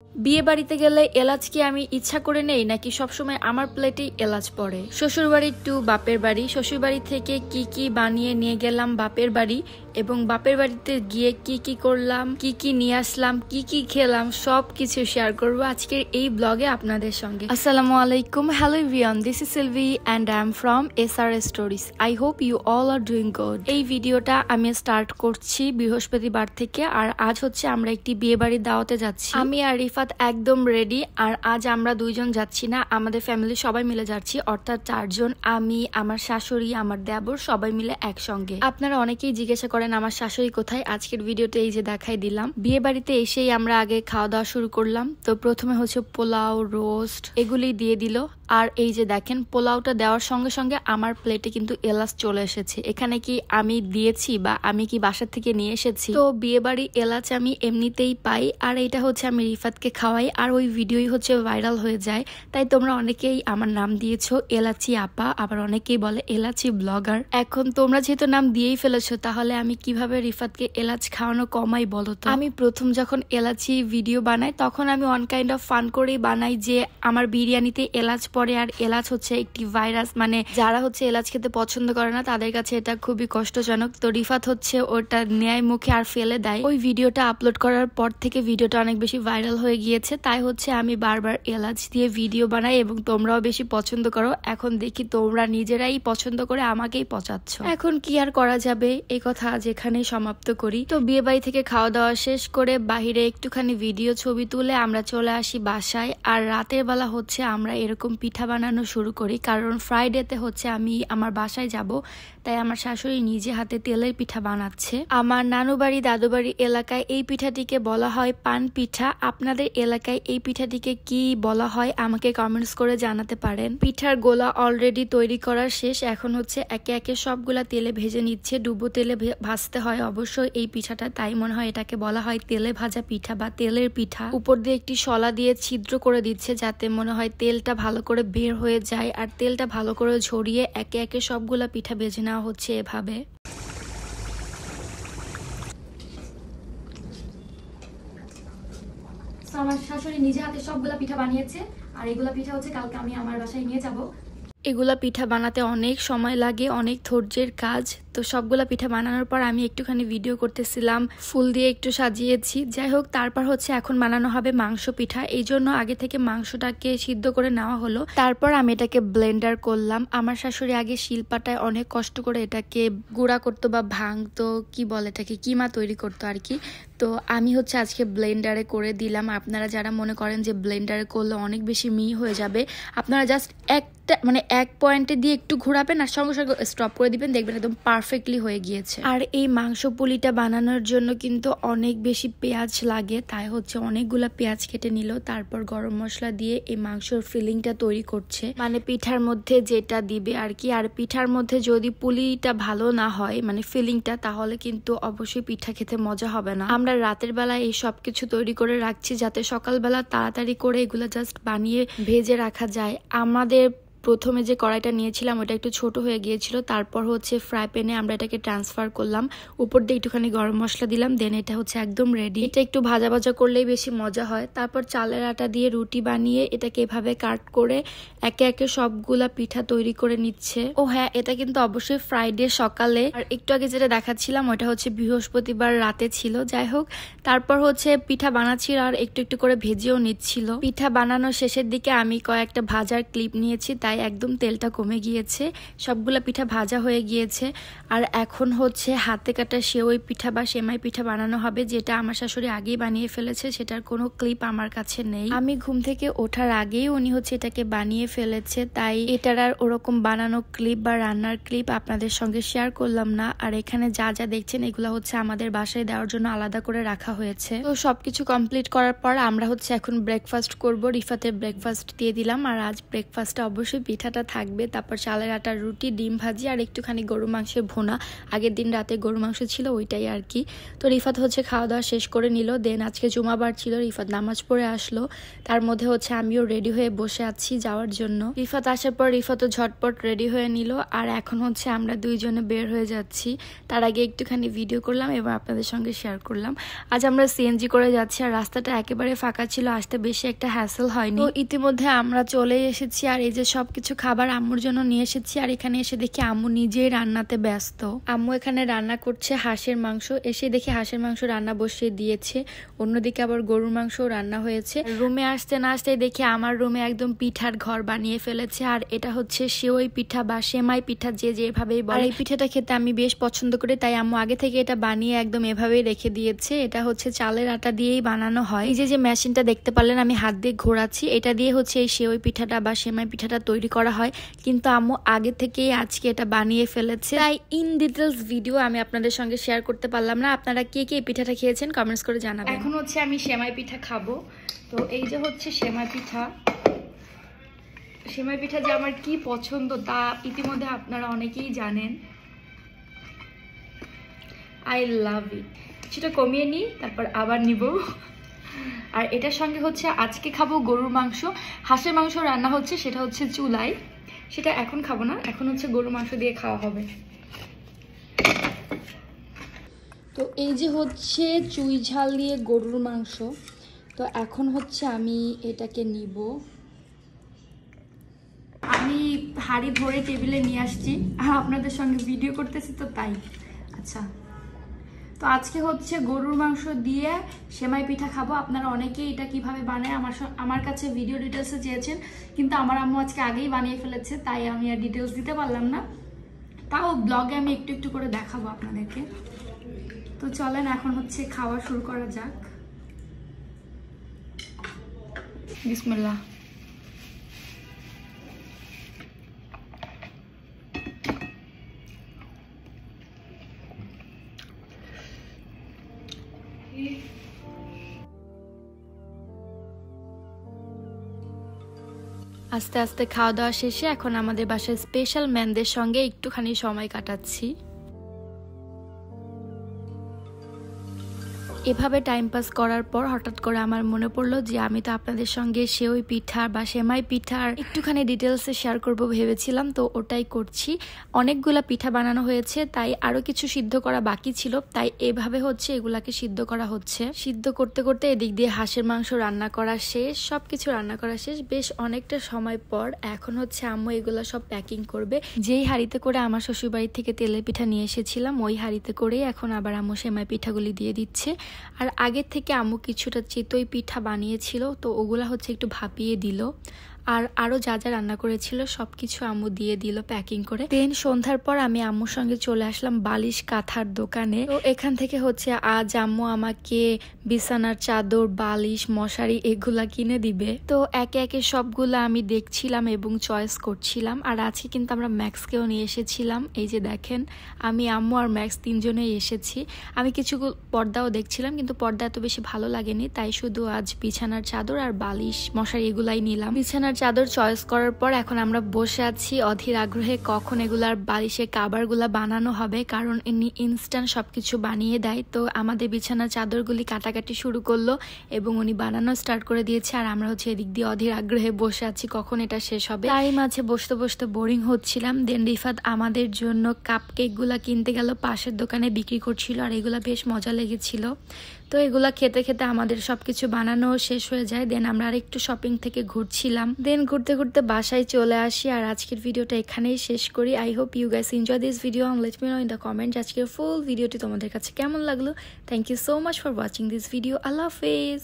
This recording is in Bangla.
বিয়ে বাড়িতে গেলে এলাচ কি আমি ইচ্ছা করে নেই নাকি সবসময় আমার প্লেটেই এলাচ পড়ে? শ্বশুর বাড়ি টু বাপের বাড়ি, শ্বশুর বাড়ি থেকে কি কি বানিয়ে নিয়ে গেলাম বাপের বাড়ি এবং বাপের বাড়িতে গিয়ে কি কি করলাম, কি কি নিয়ে আসলাম, কি কি খেলাম, সব কিছু শেয়ার করবো আজকের এই ব্লগে আপনাদের সঙ্গে। আসসালামু আলাইকুম, hello everyone, this is Silvi and I am from SRS stories. I hope you all are doing good. এই ভিডিওটা আমি স্টার্ট করছি বৃহস্পতিবার থেকে, আর আজ হচ্ছে আমরা একটি বিয়ে বাড়ির দাওয়াতে যাচ্ছি। আমি আর রিফাত একদম রেডি, আর আজ আমরা দুইজন যাচ্ছি না, আমাদের ফ্যামিলি সবাই মিলে যাচ্ছি, অর্থাৎ চারজন, আমি, আমার শাশুড়ি, আমার দেবর, সবাই মিলে একসঙ্গে। আপনারা অনেকেই জিজ্ঞাসা করেন আমার শাশুড়ি কোথায়, আজকের ভিডিওতে এই যে দেখাই দিলাম। বিয়ে বাড়িতে এসেই আমরা আগে খাওয়া দাওয়া শুরু করলাম। তো প্রথমে হচ্ছে পোলাও, রোস্ট এগুলি দিয়ে দিল, আর এই যে দেখেন পোলাওটা দেওয়ার সঙ্গে সঙ্গে আমার প্লেটে কিন্তু এলাচ চলে এসেছে। এখানে কি আমি দিয়েছি বা আমি কি বাসা থেকে নিয়ে এসেছি? তো বিয়ে বাড়ি এলাচ আমি এমনিতেই পাই, আর এটা হচ্ছে আমি রিফাতকে খাওয়াই, আর ওই ভিডিওই হচ্ছে ভাইরাল হয়ে যায়। তাই তোমরা অনেকেই আমার নাম দিয়েছো এলাচি আপা, আবার অনেকেই বলে এলাচি ব্লগার। এখন তোমরা যেহেতু নাম দিয়েই ফেলেছো, তাহলে আমি কিভাবে রিফাতকে এলাচ খাওয়ানো কমাই বলো তো? আমি প্রথম যখন এলাচি ভিডিও বানাই তখন আমি ওয়ান কাইন্ড অফ ফান করেই বানাই যে আমার বিরিয়ানিতে এলাচ পরে, আর এলাচ হচ্ছে একটি ভাইরাস, মানে যারা হচ্ছে এলাচ খেতে পছন্দ করে না তাদের কাছে এটা খুবই কষ্টজনক। তো রিফাত হচ্ছে ওটা নেয় মুখে আর ফেলে দেয়। ওই ভিডিওটা আপলোড করার পর থেকে ভিডিওটা অনেক বেশি ভাইরাল হয়ে গিয়েছে, তাই হচ্ছে আমি বারবার এলাচ দিয়ে ভিডিও বানাই এবং তোমরাও বেশি পছন্দ করো। এখন দেখি তোমরা নিজেরাই পছন্দ করে আমাকেই পচাচ্ছ। এখন কি আর করা যাবে, এই কথা আজ এখানেই সমাপ্ত করি। তো বিয়ে বাড়ি থেকে খাওয়া দাওয়া শেষ করে বাহিরে একটুখানি ভিডিও ছবি তুলে আমরা চলে আসি বাসায়। আর রাতের বেলা হচ্ছে আমরা এরকম পিঠা বানানো শুরু করি, কারণ ফ্রাইডেতে হচ্ছে আমি আমার বাসায় যাব, তাই আমার শাশুড়ি নিজে হাতে তেলের পিঠা বানাচ্ছে। আমার নানু বাড়ি দাদু বাড়ি এলাকায় এই পিঠাটিকে বলা হয় পান পিঠা। আপনাদের এলাকায় এই পিঠাটিকে কি বলা হয় আমাকে কমেন্টস করে জানাতে পারেন। পিঠার গোলা অলরেডি তৈরি করা শেষ, এখন হচ্ছে একে একে সবগুলা তেলে ভেজে নিচ্ছে। ডুবো তেলে ভাজতে হয় অবশ্যই এই পিঠাটা, তাই মনে হয় এটাকে বলা হয় তেলে ভাজা পিঠা বা তেলের পিঠা। উপর দিয়ে একটি শলা দিয়ে ছিদ্র করে দিচ্ছে যাতে মনে হয় তেলটা ভালো করে বের হয়ে যায়, আর তেলটা ভালো করে ঝরিয়ে একে একে সবগুলা পিঠা ভেজে নেওয়া হচ্ছে এভাবে। আমার শাশুড়ি নিজে হাতে সবগুলা পিঠা বানিয়েছে, আর এগুলা পিঠা হচ্ছে কালকে আমি আমার বাসায় নিয়ে যাব। এগুলা পিঠা বানাতে অনেক সময় লাগে, অনেক ধৈর্যের কাজ। তো সবগুলা পিঠা বানানোর পর আমি একটুখানি ভিডিও করতেছিলাম, ফুল দিয়ে একটু সাজিয়েছি। যাই হোক, তারপর হচ্ছে এখন বানানো হবে মাংস পিঠা, এই জন্য আগে থেকে মাংসটাকে সিদ্ধ করে নেওয়া হলো। তারপর আমি এটাকে ব্লেন্ডার করলাম। আমার শাশুড়ি আগে শিলপাটায় অনেক কষ্ট করে এটাকে গুঁড়া করতো বা ভাঙতো, কি বলে এটাকে, কিমা তৈরি করতো আর কি। তো আমি হচ্ছে আজকে ব্লেন্ডারে করে দিলাম। আপনারা যারা মনে করেন যে ব্লেন্ডারে করলে অনেক বেশি মিহি হয়ে যাবে, আপনারা জাস্ট এক পয়েন্টে দিয়ে একটু ঘোরাবেন আর সঙ্গে সঙ্গে স্টপ করে দিবেন, দেখবেন একদম পারফেক্টলি হয়ে গিয়েছে। আর এই মাংস পুলিটা বানানোর জন্য কিন্তু অনেক বেশি পেঁয়াজ লাগে, তাই হচ্ছে অনেকগুলা পেঁয়াজ কেটে নিল। তারপর গরম মশলা দিয়ে এই মাংসর ফিলিংটা তৈরি করছে, মানে পিঠার মধ্যে যেটা দিবে আর কি। আর পিঠার মধ্যে যদি পুলিটা ভালো না হয়, মানে ফিলিংটা, তাহলে কিন্তু অবশ্যই পিঠা খেতে মজা হবে না। আমরা রাতের বেলা এই সব কিছু তৈরি করে রাখছি যাতে সকালবেলা তাড়াতাড়ি করে এগুলো জাস্ট বানিয়ে ভেজে রাখা যায়। আমাদের প্রথমে যে কড়াইটা নিয়েছিলাম ওটা একটু ছোট হয়ে গিয়েছিল, তারপর হচ্ছে ফ্রাই প্যানে আমরা এটাকে ট্রান্সফার করলাম, উপর দিয়ে একটুখানি গরম মশলা দিলাম, দেন এটা হচ্ছে একদম রেডি। এটা একটু ভাজা ভাজা করলেই বেশি মজা হয়। তারপর চালের আটা দিয়ে রুটি বানিয়ে এটাকে এভাবে কাট করে একে একে সবগুলা পিঠা তৈরি করে নিচ্ছে। ও হ্যাঁ, এটা কিন্তু অবশ্যই ফ্রাইডে সকালে, আর একটু আগে যেটা দেখাচ্ছিলাম ওটা হচ্ছে বৃহস্পতিবার রাতে ছিল। যাই হোক, তারপর হচ্ছে পিঠা বানাচ্ছিল আর একটু একটু করে ভেজেও নিচ্ছিল। পিঠা বানানোর শেষের দিকে আমি কয়েকটা ভাজার ক্লিপ নিয়েছি, তাই একদম তেলটা কমে গিয়েছে, সবগুলা পিঠা ভাজা হয়ে গিয়েছে। আর এখন হচ্ছে হাতে কাটা সেওই পিঠা বা সেমাই পিঠা বানানো হবে, যেটা আমার শাশুড়ি আগেই বানিয়ে ফেলেছে, সেটার কোনো ক্লিপ আমার কাছে নেই। আমি ঘুম থেকে ওঠার আগেই উনি হচ্ছে এটাকে বানিয়ে ফেলেছে, তাই এটার আর ওরকম বানানো ক্লিপ বা রান্নার ক্লিপ আপনাদের সঙ্গে শেয়ার করলাম না। আর এখানে যা যা দেখছেন এগুলো হচ্ছে আমাদের বাসায় দেওয়ার জন্য আলাদা করে রাখা হয়েছে। তো সবকিছু কমপ্লিট করার পর আমরা হচ্ছে এখন ব্রেকফাস্ট করব। রিফাতের ব্রেকফাস্ট দিয়ে দিলাম, আর আজ ব্রেকফাস্টে অবশ্যই অবশ্যই পিঠাটা থাকবে, তারপর চালের আটার রুটি, ডিম ভাজি আর একটুখানি গরু মাংসের ভুনা। আগের দিন রাতে গরু মাংস ছিল, ওইটাই আর কি। তো রিফাত হচ্ছে খাওয়া দাওয়া শেষ করে নিল। দেন আজকে জুমাবার ছিল, রিফাত নামাজ পড়ে আসলো। তার মধ্যে হচ্ছে আমিও রেডি হয়ে বসে আছি যাওয়ার জন্য। রিফাত আসার পর রিফাতও ঝটপট রেডি হয়ে নিল, আর এখন হচ্ছে আমরা দুইজনে বের হয়ে যাচ্ছি। তার আগে একটুখানি ভিডিও করলাম এবং আপনাদের সঙ্গে শেয়ার করলাম। আজ আমরা সিএনজি করে যাচ্ছি, আর রাস্তাটা একেবারে ফাঁকা ছিল, আসতে বেশি একটা হ্যাসেল হয়নি। তো ইতিমধ্যে আমরা চলে এসেছি, আর এই যে সবকিছু খাবার আম্মুর জন্য নিয়ে এসেছি। আর এখানে এসে দেখি আম্মু নিজেই রান্নাতে ব্যস্ত। আম্মু এখানে রান্না করছে হাঁসের মাংস। এসে দেখি হাঁসের মাংস রান্না বসিয়ে দিয়েছে, অন্যদিকে আবার গরুর মাংস রান্না হয়েছে। রুমে আসতে না আসতে দেখি আমার রুমে একদম পিঠার ঘর বানিয়ে ফেলেছে। আর এটা হচ্ছে সেওই পিঠা বা সেমাই পিঠা, যে যেভাবেই বলে। এই পিঠাটা খেতে আমি বেশ পছন্দ করি, তাই আম্মু আগে থেকে এটা বানিয়ে একদম এভাবেই রেখে দিয়েছে। এটা হচ্ছে চালের আটা দিয়েই বানানো হয়। এই যে মেশিনটা দেখতে পারলেন আমি হাত দিয়ে ঘোরাচ্ছি, এটা দিয়ে হচ্ছে এই সেওই পিঠাটা বা সেমাই পিঠাটা তৈরি করা হয়। কিন্তু আম্মু আগে থেকেই আজকে এটা বানিয়ে ফেলেছে, তাই ইন ডিটেলস ভিডিও আমি আপনাদের সঙ্গে শেয়ার করতে পারলাম না। আপনারা কে কে এই পিঠাটা খেয়েছেন কমেন্টস করে জানাবেন। এখন হচ্ছে আমি সেমাই পিঠা খাবো। তো এই যে হচ্ছে সেমাই পিঠা। সেমাই পিঠা যে আমার কি পছন্দ তা ইতিমধ্যে আপনারা অনেকেই জানেন। আই লাভ ইট। সেটা কমিয়ে নিই, তারপর আবার নিব। আর এটার সঙ্গে হচ্ছে আজকে খাবো গরুর মাংস। হাঁসের মাংস রান্না হচ্ছে, সেটা হচ্ছে চুলায়, সেটা এখন খাবো না। এখন হচ্ছে গরুর মাংস দিয়ে খাওয়া হবে। তো এই যে হচ্ছে চুই ঝাল দিয়ে গরুর মাংস। তো এখন হচ্ছে আমি এটাকে নিব। আমি হাঁড়ি ভরে টেবিলে নিয়ে আসছি, আর আপনাদের সঙ্গে ভিডিও করতেছি তো তাই। আচ্ছা, তো আজকে হচ্ছে গরুর মাংস দিয়ে সেমাই পিঠা খাবো। আপনারা অনেকেই এটা কিভাবে বানায় আমার কাছে ভিডিও ডিটেলসে চেয়েছেন, কিন্তু আমার আম্মু আজকে আগেই বানিয়ে ফেলেছে, তাই আমি আর ডিটেলস দিতে পারলাম না। তাও ব্লগে আমি একটু একটু করে দেখাবো আপনাদেরকে। তো চলেন এখন হচ্ছে খাওয়া শুরু করা যাক। বিসমিল্লাহ। আস্তে আস্তে খাওয়া দাওয়া শেষে এখন আমাদের বাসায় স্পেশাল ম্যানদের সঙ্গে একটুখানি সময় কাটাচ্ছি। এভাবে টাইম পাস করার পর হঠাৎ করে আমার মনে পড়লো যে আমি তো আপনাদের সঙ্গে সেওই পিঠা বা সেমাই পিঠার একটুখানি ডিটেলসে শেয়ার করব ভেবেছিলাম, তো ওটাই করছি। অনেকগুলা পিঠা বানানো হয়েছে, তাই আরো কিছু সিদ্ধ করা বাকি ছিল, তাই এভাবে হচ্ছে এগুলাকে সিদ্ধ করা হচ্ছে। সিদ্ধ করতে করতে এদিক দিয়ে হাঁসের মাংস রান্না করা শেষ, সবকিছু রান্না করা শেষ। বেশ অনেকটা সময় পর এখন হচ্ছে আম্মু এগুলা সব প্যাকিং করবে। যেই হাঁড়িতে করে আমার শ্বশুরবাড়ি থেকে তেলের পিঠা নিয়ে এসেছিলাম, ওই হাঁড়িতে করেই এখন আবার আম্মু সেমাই পিঠাগুলি দিয়ে দিচ্ছে। আর আগের থেকে আম্মু কিছুটা চিতই পিঠা বানিয়েছিল, তো ওগুলা হচ্ছে একটু ভাপিয়ে দিল। আর আরো যা যা রান্না করেছিল সবকিছু আম্মু দিয়ে দিল প্যাকিং করে। দেন সন্ধ্যার পর আমি আম্মুর সঙ্গে চলে আসলাম বালিশ কাঁথার দোকানে। তো এখান থেকে হচ্ছে আজ আম্মু আমাকে বিছানার চাদর, বালিশ, মশারি এগুলা কিনে দিবে। তো একে একে সবগুলা আমি দেখছিলাম এবং চয়েস করছিলাম। আর আজকে কিন্তু আমরা ম্যাক্সকেও নিয়ে এসেছিলাম। এই যে দেখেন, আমি, আম্মু আর ম্যাক্স তিনজনেই এসেছি। আমি কিছু পর্দাও দেখছিলাম, কিন্তু পর্দা এত বেশি ভালো লাগেনি, তাই শুধু আজ বিছানার চাদর আর বালিশ, মশারি এগুলাই নিলাম। বিছানার চাদর চয়েস করার পর এখন আমরা বসে আছি অধীর আগ্রহে কখন এগুলার বালিশের কাভারগুলা বানানো হবে, কারণ ইনি ইনস্ট্যান্ট সবকিছু বানিয়ে দেয়। তো আমাদের বিছানার চাদরগুলি কাটাকাটি শুরু করলো এবং উনি বানানো স্টার্ট করে দিয়েছে। আর আমরা হচ্ছে এদিক দিয়ে অধীর আগ্রহে বসে আছি কখন এটা শেষ হবে। তারই মাঝে বসতে বসতে বোরিং হচ্ছিলাম। দেন রিফাত আমাদের জন্য কাপ কেক গুলা কিনতে গেল, পাশের দোকানে বিক্রি করছিল, আর এগুলা বেশ মজা লেগেছিল। তো এগুলা খেতে খেতে আমাদের সবকিছু বানানো শেষ হয়ে যায়। দেন আমরা আর একটু শপিং থেকে ঘুরছিলাম। দেন ঘুরতে ঘুরতে বাসায় চলে আসি। আর আজকের ভিডিওটা এখানেই শেষ করি। I hope you guys enjoy this video and let me know in the comments আজকের ফুল ভিডিওটি তোমাদের কাছে কেমন লাগলো। Thank you so much for watching this video. আল্লাহ হাফেজ।